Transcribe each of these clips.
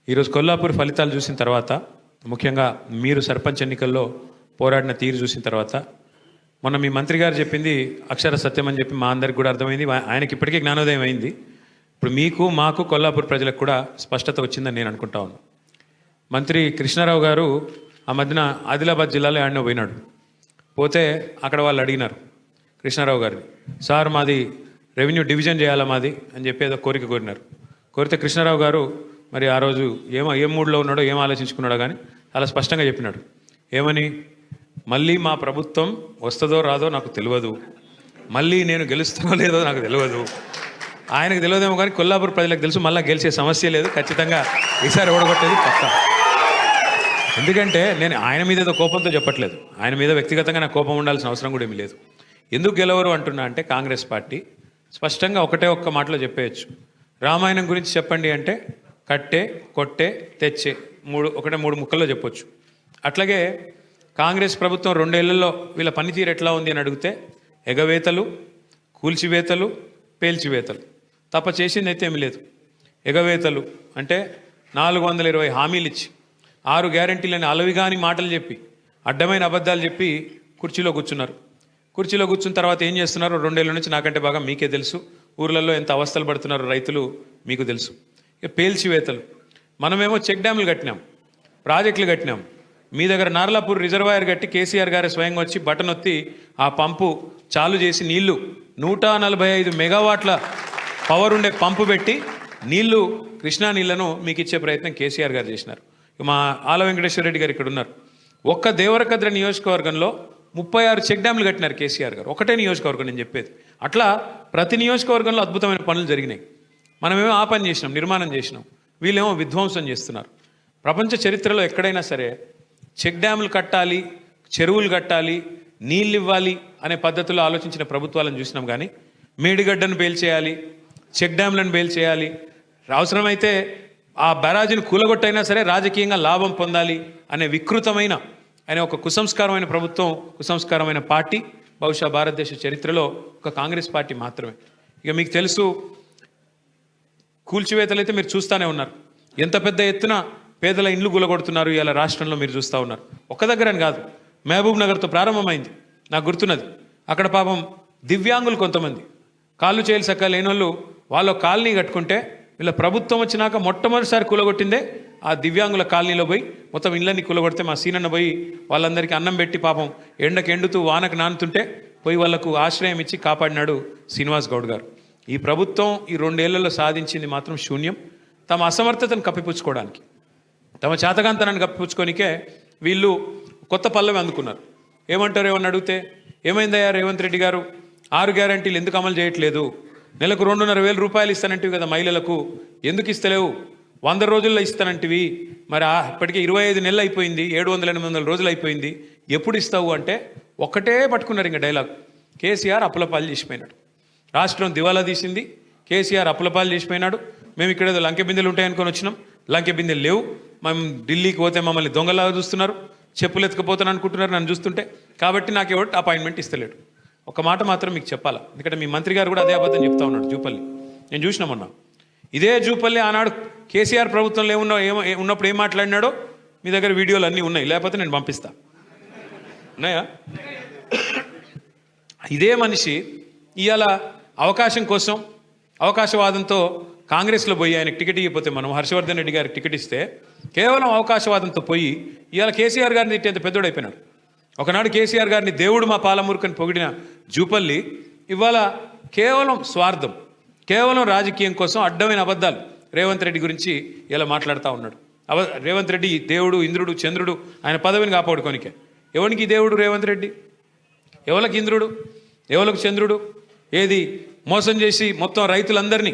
ఈరోజు కొల్లాపూర్ ఫలితాలు చూసిన తర్వాత, ముఖ్యంగా మీరు సర్పంచ్ ఎన్నికల్లో పోరాడిన తీరు చూసిన తర్వాత, మొన్న మీ మంత్రి గారు చెప్పింది అక్షర సత్యం అని చెప్పి మా అందరికి కూడా అర్థమైంది. ఆయనకి ఇప్పటికే జ్ఞానోదయం అయింది. ఇప్పుడు మీకు మాకు కొల్లాపూర్ ప్రజలకు కూడా స్పష్టత వచ్చిందని నేను అనుకుంటా ఉన్నాను. మంత్రి కృష్ణారావు గారు ఆ మధ్యన ఆదిలాబాద్ జిల్లాలో ఆడిన పోయినాడు. పోతే అక్కడ వాళ్ళు అడిగినారు కృష్ణారావు గారిని, సార్ మాది రెవెన్యూ డివిజన్ చేయాలా మాది అని చెప్పి ఏదో కోరిక కోరినారు. కోరితే కృష్ణారావు గారు మరి ఆ రోజు ఏం మూడ్లో ఉన్నాడో ఏం ఆలోచించుకున్నాడో కానీ చాలా స్పష్టంగా చెప్పినాడు. ఏమని, మళ్ళీ మా ప్రభుత్వం వస్తుందో రాదో నాకు తెలియదు, మళ్ళీ నేను గెలుస్తానో లేదో నాకు తెలియదు. ఆయనకు తెలియదేమో కానీ కొల్లాపూర్ ప్రజలకు తెలుసు, మళ్ళీ గెలిచే సమస్య లేదు, ఖచ్చితంగా ఈసారి ఓడగొట్టేది పక్కా. ఎందుకంటే నేను ఆయన మీద ఏదో కోపంతో చెప్పట్లేదు, ఆయన మీద వ్యక్తిగతంగా నాకు కోపం ఉండాల్సిన అవసరం కూడా ఏమీ లేదు. ఎందుకు గెలవరు అంటున్నా అంటే, కాంగ్రెస్ పార్టీ స్పష్టంగా ఒక్క మాటలో చెప్పేయచ్చు. రామాయణం గురించి చెప్పండి అంటే కట్టే, కొట్టే, తెచ్చే, మూడు ముక్కల్లో చెప్పొచ్చు. అట్లాగే కాంగ్రెస్ ప్రభుత్వం 2 ఏళ్లలో వీళ్ళ పనితీరు ఎట్లా ఉంది అని అడిగితే, ఎగవేతలు, కూల్చివేతలు, పేల్చివేతలు తప్ప చేసింది అయితే ఏమీ లేదు. ఎగవేతలు అంటే 420 హామీలు ఇచ్చి 6 గ్యారెంటీలని అలవిగాని మాటలు చెప్పి, అడ్డమైన అబద్ధాలు చెప్పి కుర్చీలో కూర్చున్నారు. కుర్చీలో కూర్చున్న తర్వాత ఏం చేస్తున్నారు 2 ఏళ్ళ నుంచి నాకంటే బాగా మీకే తెలుసు. ఊర్లలో ఎంత అవస్థలు పడుతున్నారు రైతులు మీకు తెలుసు. ఇక పేల్చివేతలు, మనమేమో చెక్ డ్యాములు కట్టినాం, ప్రాజెక్టులు కట్టినాం. మీ దగ్గర నార్లాపూర్ రిజర్వాయర్ కట్టి కేసీఆర్ గారు స్వయంగా వచ్చి బటన్ ఒత్తి ఆ పంపు చాలు చేసి నీళ్లు 145 మెగావాట్ల పవర్ ఉండే పంపు పెట్టి నీళ్లు, కృష్ణా నీళ్లను మీకు ఇచ్చే ప్రయత్నం కేసీఆర్ గారు చేసినారు. మా ఆల వెంకటేశ్వర రెడ్డి గారు ఇక్కడ ఉన్నారు. ఒక్క దేవరకద్ర నియోజకవర్గంలో 36 చెక్ డ్యాములు కట్టినారు కేసీఆర్ గారు. ఒకటే నియోజకవర్గం నేను చెప్పేది. అట్లా ప్రతి నియోజకవర్గంలో అద్భుతమైన పనులు జరిగినాయి. మనమేమో ఆ పని చేసినాం, నిర్మాణం చేసినాం, వీళ్ళేమో విధ్వంసం చేస్తున్నారు. ప్రపంచ చరిత్రలో ఎక్కడైనా సరే చెక్ డ్యాములు కట్టాలి, చెరువులు కట్టాలి, నీళ్ళు ఇవ్వాలి అనే పద్ధతిలో ఆలోచించిన ప్రభుత్వాలను చూసినాం. కానీ మేడిగడ్డను పేల్చేయాలి, చెక్ డ్యాములను పేల్చేయాలి, అవసరమైతే ఆ బ్యారాజీని కూలగొట్టైనా సరే రాజకీయంగా లాభం పొందాలి అనే వికృతమైన, అనే ఒక కుసంస్కారమైన ప్రభుత్వం, కుసంస్కారమైన పార్టీ బహుశా భారతదేశ చరిత్రలో ఒక కాంగ్రెస్ పార్టీ మాత్రమే. ఇక మీకు తెలుసు, కూల్చివేతలు అయితే మీరు చూస్తూనే ఉన్నారు. ఎంత పెద్ద ఎత్తున పేదల ఇండ్లు కూలగొడుతున్నారు ఇలా రాష్ట్రంలో మీరు చూస్తూ ఉన్నారు. ఒక్క దగ్గరని కాదు, మహబూబ్ నగర్తో ప్రారంభమైంది. నాకు గుర్తున్నది, అక్కడ పాపం దివ్యాంగులు కొంతమంది కాళ్ళు చేయలు సక్క లేని వాళ్ళు, వాళ్ళ కాలనీ కట్టుకుంటే వీళ్ళ ప్రభుత్వం వచ్చినాక మొట్టమొదటిసారి కూలగొట్టిందే ఆ దివ్యాంగుల కాలనీలో పోయి మొత్తం ఇళ్ళని కూలగొడితే మా సీనన్న పోయి వాళ్ళందరికీ అన్నం పెట్టి పాపం ఎండకు ఎండుతూ వానకు నానుతుంటే పోయి వాళ్లకు ఆశ్రయం ఇచ్చి కాపాడినాడు శ్రీనివాస్ గౌడ్ గారు. ఈ ప్రభుత్వం ఈ 2 ఏళ్లలో సాధించింది మాత్రం శూన్యం. తమ అసమర్థతను కప్పిపుచ్చుకోవడానికి, తమ చేతగాంతనాన్ని కప్పిపుచ్చుకోనికే వీళ్ళు కొత్త పల్లవి అందుకున్నారు. ఏమంటారు ఏమని అడిగితే, ఏమైందయ్యా రేవంత్ రెడ్డి గారు, 6 గ్యారెంటీలు ఎందుకు అమలు చేయట్లేదు, నెలకు 2,500,000 రూపాయలు ఇస్తానంటివి కదా మహిళలకు, ఎందుకు ఇస్తలేవు, 100 రోజుల్లో ఇస్తానంటివి, మరి ఇప్పటికే 25 నెలలు అయిపోయింది, 700-800 రోజులు అయిపోయింది, ఎప్పుడు ఇస్తావు అంటే ఒక్కటే పట్టుకున్నారు ఇంకా డైలాగ్. కేసీఆర్ అప్పులపాలు చేసిపోయినాడు, రాష్ట్రం దివాలా తీసింది, కేసీఆర్ అప్పులపాలు చేసిపోయినాడు. మేము ఇక్కడ ఏదో లంకె బిందెలు ఉంటాయనుకొని వచ్చినాం, లంకె బిందెలు లేవు, మేము ఢిల్లీకి పోతే మమ్మల్ని దొంగలాగా చూస్తున్నారు, చెప్పులు ఎత్తుకుపోతాను అనుకుంటున్నారు నన్ను చూస్తుంటే, కాబట్టి నాకు ఎవరు అపాయింట్మెంట్ ఇస్తలేడు. ఒక మాట మాత్రం మీకు చెప్పాలా, ఎందుకంటే మీ మంత్రి గారు కూడా అదే అబద్ధం చెప్తా ఉన్నాడు. జూపల్లి నేను చూసినామన్నా, ఇదే జూపల్లి ఆనాడు కేసీఆర్ ప్రభుత్వంలో ఉన్నప్పుడు ఏం మాట్లాడినాడో మీ దగ్గర వీడియోలు అన్నీ ఉన్నాయి, లేకపోతే నేను పంపిస్తా, ఉన్నాయా? ఇదే మనిషి ఇవాళ అవకాశం కోసం, అవకాశవాదంతో కాంగ్రెస్లో పోయి ఆయనకు టికెట్ ఇవ్వకపోతే, మనం హర్షవర్ధన్ రెడ్డి గారికి టికెట్ ఇస్తే కేవలం అవకాశవాదంతో పోయి ఇవాళ కేసీఆర్ గారిని తిట్టేంత పెద్దోడైపోయినాడు. ఒకనాడు కేసీఆర్ గారిని దేవుడు మా పాలమూరుకని పొగిడిన జూపల్లి ఇవాళ కేవలం స్వార్థం, కేవలం రాజకీయం కోసం అడ్డమైన అబద్ధాలు రేవంత్ రెడ్డి గురించి ఇలా మాట్లాడుతూ ఉన్నాడు. రేవంత్ రెడ్డి దేవుడు, ఇంద్రుడు, చంద్రుడు, ఆయన పదవిని కాపాడుకోనికే. ఎవరికి దేవుడు రేవంత్ రెడ్డి, ఎవరికి ఇంద్రుడు, ఎవరికి చంద్రుడు? ఏది మోసం చేసి మొత్తం రైతులందరినీ,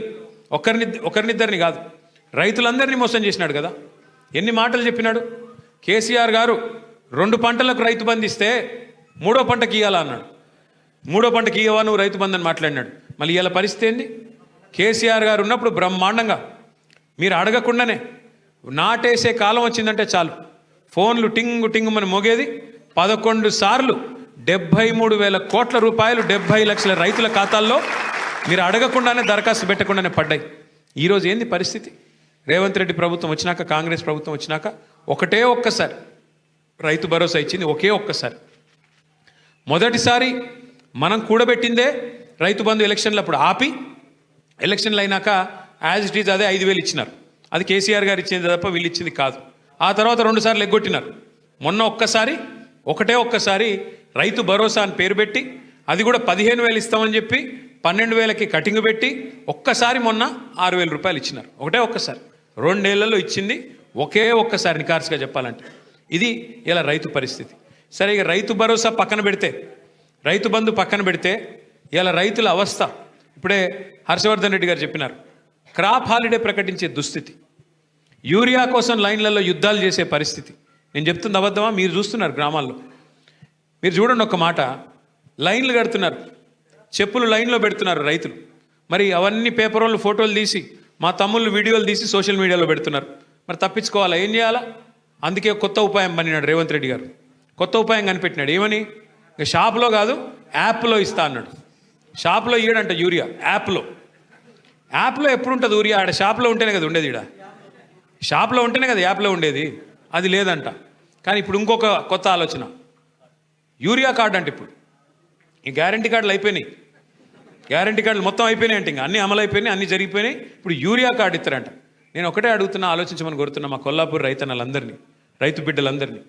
ఒకరినిద్దరిని కాదు, రైతులందరినీ మోసం చేసినాడు కదా. ఎన్ని మాటలు చెప్పినాడు కేసీఆర్ గారు. 2 పంటలకు రైతు బంధు ఇస్తే 3వ పంటకి ఇవ్వాలా అన్నాడు. 3వ పంటకి ఇవ్వవా నువ్వు రైతు బంధు అని మాట్లాడినాడు. మళ్ళీ ఇవాళ పరిస్థితి ఏంది? కేసీఆర్ గారు ఉన్నప్పుడు బ్రహ్మాండంగా మీరు అడగకుండానే నాటేసే కాలం వచ్చిందంటే చాలు ఫోన్లు టింగు టింగు మన మోగేది. 11 సార్లు 73,000 కోట్ల రూపాయలు 70 లక్షల రైతుల ఖాతాల్లో మీరు అడగకుండానే, దరఖాస్తు పెట్టకుండానే పడ్డాయి. ఈరోజు ఏంది పరిస్థితి? రేవంత్ రెడ్డి ప్రభుత్వం వచ్చినాక, కాంగ్రెస్ ప్రభుత్వం వచ్చినాక ఒకటే ఒక్కసారి రైతు భరోసా ఇచ్చింది, ఒకే ఒక్కసారి. మొదటిసారి మనం కూడబెట్టిందే రైతు బంధు ఎలక్షన్లు అప్పుడు ఆపి, ఎలక్షన్లు అయినాక యాజ్ ఇట్ ఈజ్ అదే 5,000 ఇచ్చినారు. అది కేసీఆర్ గారు ఇచ్చింది తప్ప వీళ్ళు ఇచ్చింది కాదు. ఆ తర్వాత 2 సార్లు ఎగ్గొట్టినారు. మొన్న ఒకటే ఒక్కసారి రైతు భరోసా అని పేరు పెట్టి, అది కూడా 15,000 ఇస్తామని చెప్పి 12,000కి కటింగ్ పెట్టి ఒక్కసారి మొన్న 6,000 రూపాయలు ఇచ్చినారు. ఒకటే ఒక్కసారి 2 ఏళ్లలో ఇచ్చింది ఒకే ఒక్కసారి, నికార్సుగా చెప్పాలంటే. ఇది ఇలా రైతు పరిస్థితి. సరే, ఇక రైతు భరోసా పక్కన పెడితే, రైతు బంధు పక్కన పెడితే, ఇలా రైతుల అవస్థ ఇప్పుడే హర్షవర్ధన్ రెడ్డి గారు చెప్పినారు. క్రాప్ హాలిడే ప్రకటించే దుస్థితి, యూరియా కోసం లైన్లలో యుద్ధాలు చేసే పరిస్థితి. నేను చెప్తుంది అబద్ధమా? మీరు చూస్తున్నారు గ్రామాల్లో. మీరు చూడండి ఒక్క మాట, లైన్లు కడుతున్నారు, చెప్పులు లైన్లో పెడుతున్నారు రైతులు. మరి అవన్నీ పేపర్ వాళ్ళు ఫోటోలు తీసి, మా తమ్ముళ్ళు వీడియోలు తీసి సోషల్ మీడియాలో పెడుతున్నారు. మరి తప్పించుకోవాలా? ఏం చేయాలా? అందుకే కొత్త ఉపాయం పన్నినాడు రేవంత్ రెడ్డి గారు. కొత్త ఉపాయం కనిపెట్టినాడు. ఏమని? ఇక షాప్లో కాదు, యాప్లో ఇస్తా అన్నాడు. షాప్లో ఇయ్యడంట యూరియా, యాప్లో ఎప్పుడు ఉంటుంది యూరియా? ఆడ షాప్లో ఉంటేనే కదా ఉండేది, ఈడ షాప్లో ఉంటేనే కదా యాప్లో ఉండేది. అది లేదంట. కానీ ఇప్పుడు ఇంకొక కొత్త ఆలోచన, యూరియా కార్డు అంటే ఇప్పుడు ఈ గ్యారంటీ కార్డులు అయిపోయినాయి, గ్యారంటీ కార్డులు మొత్తం అయిపోయినాయి అంటే, ఇంకా అన్నీ అమలు అయిపోయినాయి, అన్నీ జరిగిపోయినాయి. ఇప్పుడు యూరియా కార్డు ఇస్తారంట. నేను ఒకటే అడుగుతున్నా, ఆలోచించమని కోరుతున్నా మా కొల్లాపూర్ రైతన్నలందరినీ, రైతు బిడ్డలందరినీ.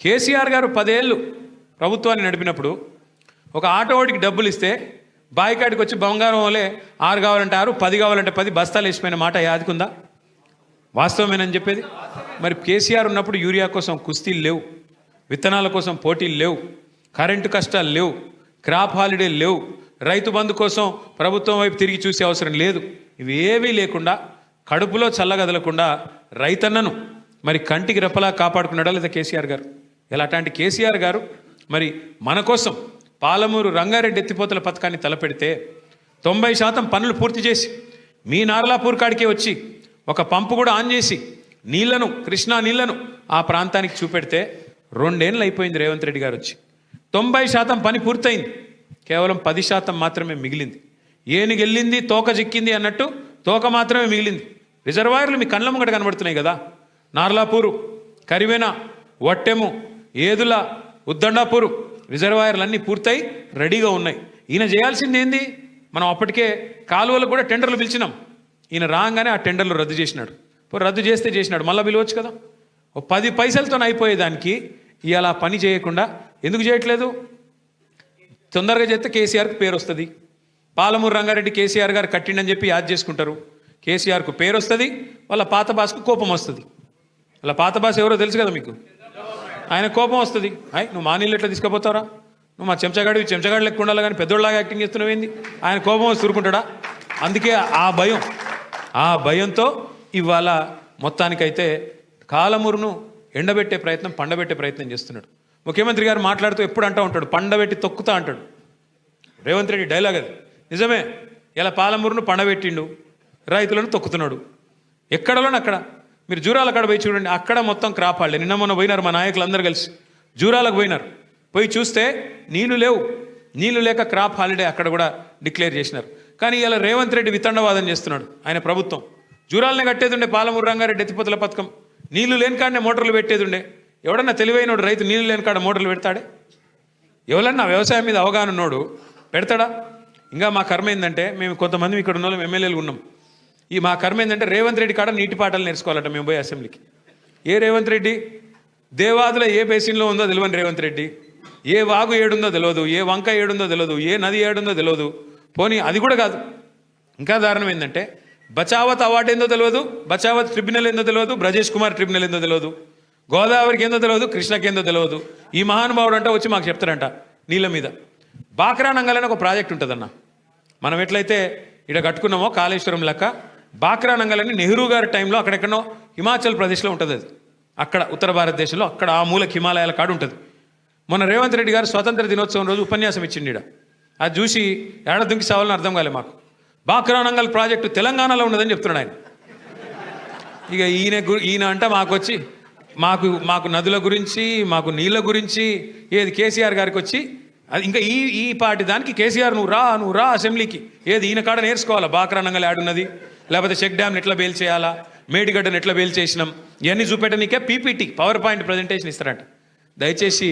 కేసీఆర్ గారు 10 ఏళ్ళు ప్రభుత్వాన్ని నడిపినప్పుడు ఒక ఆటో వాడికి డబ్బులు ఇస్తే బాయికాడికి వచ్చి బంగారం వలే 6 కావాలంటే 6, 10 కావాలంటే 10 బస్తాలు వేసిపోయిన మాట యాదికుందా? వాస్తవమేనని చెప్పేది. మరి కేసీఆర్ ఉన్నప్పుడు యూరియా కోసం కుస్తీలు లేవు, విత్తనాల కోసం పోటీలు లేవు, కరెంటు కష్టాలు లేవు, క్రాప్ హాలిడే లేవు, రైతు బంధు కోసం ప్రభుత్వం వైపు తిరిగి చూసే అవసరం లేదు. ఇవేవీ లేకుండా, కడుపులో చల్లగదలకుండా రైతన్నను మరి కంటికి రెప్పలా కాపాడుకున్నాడా లేదా కేసీఆర్ గారు? ఇలా అట్లాంటి కేసీఆర్ గారు మరి మన కోసం పాలమూరు రంగారెడ్డి ఎత్తిపోతల పథకాన్ని తలపెడితే 90% పనులు పూర్తి చేసి మీ నార్లాపూర్ కాడికే వచ్చి ఒక పంపు కూడా ఆన్ చేసి నీళ్లను, కృష్ణా నీళ్లను ఆ ప్రాంతానికి చూపెడితే 2 ఏళ్ళు అయిపోయింది రేవంత్ రెడ్డి గారు వచ్చి. 90% పని పూర్తయింది, కేవలం 10% మాత్రమే మిగిలింది. ఏనుగెళ్ళింది తోక చిక్కింది అన్నట్టు తోక మాత్రమే మిగిలింది. రిజర్వాయర్లు మీ కళ్ళ ముంగట కనబడుతున్నాయి కదా. నార్లాపూరు, కరివెన, వట్టెము, ఏదుల, ఉద్దండాపూరు రిజర్వాయర్లన్నీ పూర్తయి రెడీగా ఉన్నాయి. ఈయన చేయాల్సింది ఏంది? మనం అప్పటికే కాలువలకు కూడా టెండర్లు పిలిచినాం. ఈయన రాగానే ఆ టెండర్లు రద్దు చేసినాడు. రద్దు చేసినాడు, మళ్ళీ పిలవచ్చు కదా. 10 పైసలతో అయిపోయేదానికి ఇవాళ పని చేయకుండా ఎందుకు చేయట్లేదు? తొందరగా చేస్తే కేసీఆర్కి పేరు వస్తుంది. పాలమూరు రంగారెడ్డి కేసీఆర్ గారు కట్టిండని చెప్పి యాద్ చేసుకుంటారు. కేసీఆర్కు పేరు వస్తుంది, వాళ్ళ పాత బాస్కు కోపం వస్తుంది. వాళ్ళ పాత బాస్ ఎవరో తెలుసు కదా మీకు. ఆయన కోపం వస్తుంది, నువ్వు మా నీళ్ళు ఎట్లా తీసుకుపోతావురా, నువ్వు మా చెంచగాడు లెక్క ఉండాలి కానీ పెద్దోళ్ళలాగా యాక్టింగ్ చేస్తున్నావు ఏంది? ఆయన కోపం వస్తుంది, ఊరుకుంటాడా? అందుకే ఆ భయంతో ఇవాళ మొత్తానికైతే కాలమూరును ఎండబెట్టే ప్రయత్నం, పండబెట్టే ప్రయత్నం చేస్తున్నాడు. ముఖ్యమంత్రి గారు మాట్లాడుతూ ఎప్పుడు అంటూ ఉంటాడు, పండబెట్టి తొక్కుతా అంటాడు. రేవంత్ రెడ్డి డైలాగ్ అది. నిజమే, ఇలా పాలమూరును పండబెట్టిండు, రైతులను తొక్కుతున్నాడు. ఎక్కడలోనే అక్కడ మీరు జూరాల కాడ పోయి చూడండి, అక్కడ మొత్తం క్రాప్ హాలిడే. నిన్న మొన్న పోయినారు మా నాయకులందరూ కలిసి, జూరాలకు పోయినారు. పోయి చూస్తే నీళ్లు లేవు, నీళ్లు లేక క్రాప్ హాలిడే అక్కడ కూడా డిక్లేర్ చేసినారు. కానీ ఇలా రేవంత్ రెడ్డి వితండవాదం చేస్తున్నాడు. ఆయన ప్రభుత్వం జూరాలనే కట్టేది ఉండే, పాలమూరు రంగారెడ్డి ఎత్తిపోతల పథకం నీళ్లు లేని కాడనే మోటార్లు పెట్టేది ఉండే. ఎవడన్నా తెలివైనోడు రైతు నీళ్లు లేని కాడ మోటార్లు పెడతాడే? ఎవరన్నా వ్యవసాయం మీద అవగాహన ఉన్నోడు పెడతాడా? ఇంకా మా కర్మ ఏంటంటే, మేము కొంతమంది ఇక్కడ ఉన్న వాళ్ళం ఎమ్మెల్యేలు ఉన్నాం. మా కర్మ ఏంటంటే రేవంత్ రెడ్డి కాడ నీటి పాటలు నేర్చుకోవాలట మేము పోయి అసెంబ్లీకి. ఏ రేవంత్ రెడ్డి? దేవాదుల ఏ బేసిన్లో ఉందో తెలియని రేవంత్ రెడ్డి, ఏ వాగు ఏడుందో తెలియదు, ఏ వంక ఏడుందో తెలియదు, ఏ నది ఏడుందో తెలియదు. పోనీ అది కూడా కాదు, ఇంకా దారుణం ఏంటంటే బచావత్ అవార్డు ఏందో తెలియదు, బచావత్ ట్రిబ్యునల్ ఏందో తెలియదు, బ్రజేష్ కుమార్ ట్రిబ్యునల్ ఏందో తెలియదు, గోదావరికి ఏందో తెలియదు, కృష్ణకి ఏందో తెలియదు. ఈ మహానుభావుడు అంట వచ్చి మాకు చెప్తారంట నీళ్ళ మీద. బాక్రా నంగల్ ఒక ప్రాజెక్ట్ ఉంటుందన్న, మనం ఎట్లయితే ఇక్కడ కట్టుకున్నామో కాళేశ్వరం లెక్క బాక్రా నంగల్ అని నెహ్రూ గారి టైంలో అక్కడెక్కడో హిమాచల్ ప్రదేశ్లో ఉంటుంది. అది అక్కడ ఉత్తర భారతదేశంలో అక్కడ ఆ మూలకి హిమాలయాల కాడు ఉంటుంది. మొన్న రేవంత్ రెడ్డి గారు స్వాతంత్ర దినోత్సవం రోజు ఉపన్యాసం ఇచ్చిండు. అది చూసి ఏడ దుంకి సావాలని అర్థం కాలే మాకు. బాక్రా నంగల్ ప్రాజెక్టు తెలంగాణలో ఉన్నదని చెప్తున్నాడు ఆయన. ఇక ఈయన అంట మాకు వచ్చి మాకు నదుల గురించి, మాకు నీళ్ళ గురించి ఏది కేసీఆర్ గారికి వచ్చి అది ఇంకా ఈ పార్టీ దానికి కేసీఆర్ నువ్వు రా అసెంబ్లీకి, ఏది ఈయన కాడ నేర్చుకోవాలా బాక్రా నంగల్ ఆడున్నది, లేకపోతే చెక్ డ్యామ్ని ఎట్లా బేల్ చేయాలా, మేడిగడ్డను ఎట్లా వేలు చేసినాం ఇవన్నీ చూపెట్టనీకే పీపీటీ పవర్ పాయింట్ ప్రజెంటేషన్ ఇస్తారంట. దయచేసి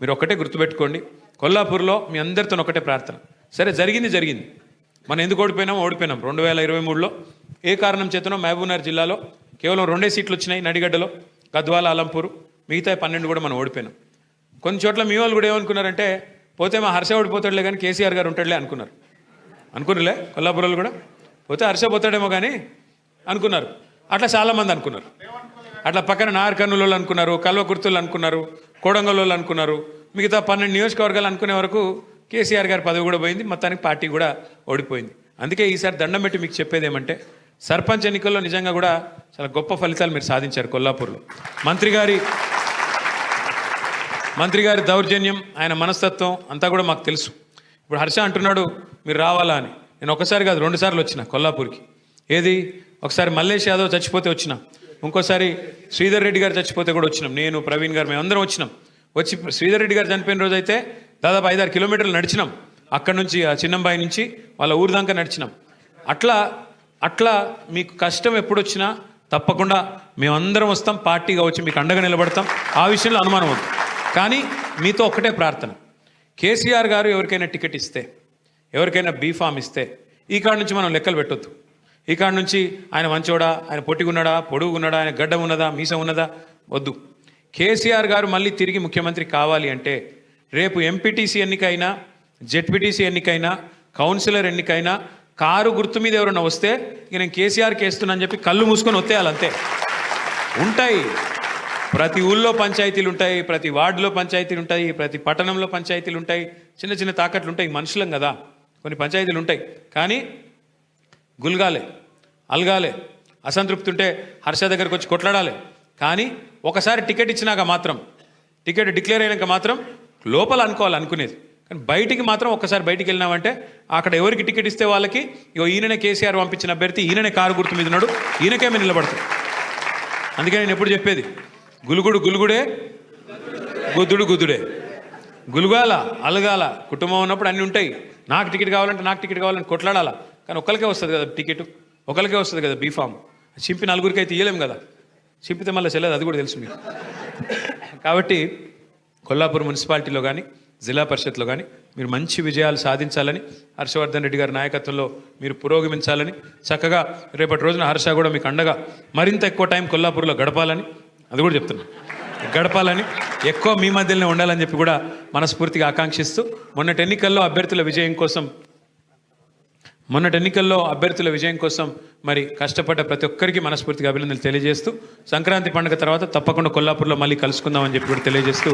మీరు ఒక్కటే గుర్తుపెట్టుకోండి, కొల్లాపూర్లో మీ అందరితో ఒకటే ప్రార్థన. సరే జరిగింది మనం ఎందుకు ఓడిపోయినాం 2023లో ఏ కారణం చేతనో మహబూబ్నగర్ జిల్లాలో కేవలం 2 సీట్లు వచ్చినాయి, నడిగడ్డలో, గద్వాల, అలంపూర్, మిగతా 12 కూడా మనం ఓడిపోయినాం. కొన్ని చోట్ల మీ వాళ్ళు కూడా ఏమనుకున్నారంటే పోతే మా హర్ష ఓడిపోతాడులే కానీ కేసీఆర్ గారు ఉంటాడులే అనుకున్నారులే. కొల్లాపూర్లో కూడా పోతే హర్ష పోతాడేమో కానీ అనుకున్నారు. అట్లా చాలామంది అనుకున్నారు. అట్లా పక్కన నార్కర్నూలు అనుకున్నారు, కల్వకుర్తులు అనుకున్నారు, కోడంగల్లో అనుకున్నారు, మిగతా 12 నియోజకవర్గాలు అనుకునే వరకు కేసీఆర్ గారి పదవి కూడా పోయింది, మొత్తానికి పార్టీ కూడా ఓడిపోయింది. అందుకే ఈసారి దండం పెట్టి మీకు చెప్పేది ఏమంటే సర్పంచ్ ఎన్నికల్లో నిజంగా కూడా చాలా గొప్ప ఫలితాలు మీరు సాధించారు కొల్లాపూర్లో. మంత్రి గారి దౌర్జన్యం, ఆయన మనస్తత్వం అంతా కూడా మాకు తెలుసు. ఇప్పుడు హర్ష అంటున్నాడు మీరు రావాలా అని. నేను ఒకసారి కాదు 2 సార్లు వచ్చిన కొల్లాపూర్కి. ఏది, ఒకసారి మల్లేష్ యాదవ్ చచ్చిపోతే వచ్చిన, ఇంకోసారి శ్రీధర్ రెడ్డి గారు చచ్చిపోతే కూడా వచ్చినాం. నేను, ప్రవీణ్ గారు, మేమందరం వచ్చినాం. వచ్చి శ్రీధర్ రెడ్డి గారు చనిపోయిన రోజు అయితే దాదాపు 5-6 కిలోమీటర్లు నడిచినాం. అక్కడి నుంచి ఆ చిన్నంబాయి నుంచి వాళ్ళ ఊరు దాకా నడిచినాం. అట్లా మీకు కష్టం ఎప్పుడొచ్చినా తప్పకుండా మేమందరం వస్తాం, పార్టీగా వచ్చి మీకు అండగా నిలబడతాం. ఆ విషయంలో అనుమానం వద్దు. కానీ మీతో ఒక్కటే ప్రార్థన, కేసీఆర్ గారు ఎవరికైనా టికెట్ ఇస్తే, ఎవరికైనా బీఫామ్ ఇస్తే ఈ కాడ నుంచి మనం లెక్కలు పెట్టొద్దు. ఈ కాడ నుంచి ఆయన మంచోడా, ఆయన పొట్టిగున్నాడా, పొడుగున్నాడా, ఆయన గడ్డం ఉన్నదా, మీసం ఉన్నదా, వద్దు. కేసీఆర్ గారు మళ్ళీ తిరిగి ముఖ్యమంత్రి కావాలి అంటే రేపు ఎంపీటీసీ ఎన్నికైనా, జెడ్పీటీసీ ఎన్నికైనా, కౌన్సిలర్ ఎన్నికైనా కారు గుర్తు మీద ఎవరైనా వస్తే ఇక నేను కేసీఆర్కి వేస్తున్నాను చెప్పి కళ్ళు మూసుకొని వత్తేయాలంతే. ఉంటాయి, ప్రతి ఊళ్ళో పంచాయతీలు ఉంటాయి, ప్రతి వార్డులో పంచాయతీలు ఉంటాయి, ప్రతి పట్టణంలో పంచాయతీలు ఉంటాయి, చిన్న చిన్న తాకట్లు ఉంటాయి. మనుషులం కదా, కొన్ని పంచాయతీలు ఉంటాయి. కానీ గుల్గాలే, అల్గాలే, అసంతృప్తి ఉంటే హర్ష దగ్గరకు వచ్చి కొట్లాడాలి. కానీ ఒకసారి టికెట్ ఇచ్చినాక మాత్రం, టికెట్ డిక్లేర్ అయినాక మాత్రం లోపల అనుకోవాలి అనుకునేది. కానీ బయటికి మాత్రం ఒక్కసారి బయటికి వెళ్ళినామంటే అక్కడ ఎవరికి టికెట్ ఇస్తే వాళ్ళకి ఇగో ఈయననే కేసీఆర్ పంపించిన అభ్యర్థి, ఈయననే కారు గుర్తు మీద ఉన్నాడు, ఈయనకే మేము నిలబడతాం. అందుకే నేను ఎప్పుడు చెప్పేది, గులుగుడే, గుద్దుడే, గులుగాల, అలగాల. కుటుంబం ఉన్నప్పుడు అన్నీ ఉంటాయి. నాకు టికెట్ కావాలంటే కొట్లాడాలా. కానీ ఒకరికే వస్తుంది కదా టికెట్, ఒకరికే వస్తుంది కదా బీఫామ్. చింపి 4గురికి అయితే ఇయ్యలేము కదా, చింపితే మళ్ళీ చెల్లదు, అది కూడా తెలుసు మీకు. కాబట్టి కొల్లాపూర్ మున్సిపాలిటీలో కానీ, జిల్లా పరిషత్లో కానీ మీరు మంచి విజయాలు సాధించాలని, హర్షవర్ధన్ రెడ్డి గారి నాయకత్వంలో మీరు పురోగమించాలని, చక్కగా రేపటి రోజున హర్ష కూడా మీకు అండగా మరింత ఎక్కువ టైం కొల్లాపూర్లో గడపాలని, అది కూడా చెప్తున్నాను, గడపాలని, ఎక్కువ మీ మధ్యలోనే ఉండాలని చెప్పి కూడా మనస్ఫూర్తిగా ఆకాంక్షిస్తూ మొన్నటి ఎన్నికల్లో అభ్యర్థుల విజయం కోసం మరి కష్టపడ్డ ప్రతి ఒక్కరికి మనస్ఫూర్తిగా అభినందనలు తెలియజేస్తూ, సంక్రాంతి పండుగ తర్వాత తప్పకుండా కొల్లాపూర్లో మళ్ళీ కలుసుకుందామని చెప్పి కూడా తెలియజేస్తూ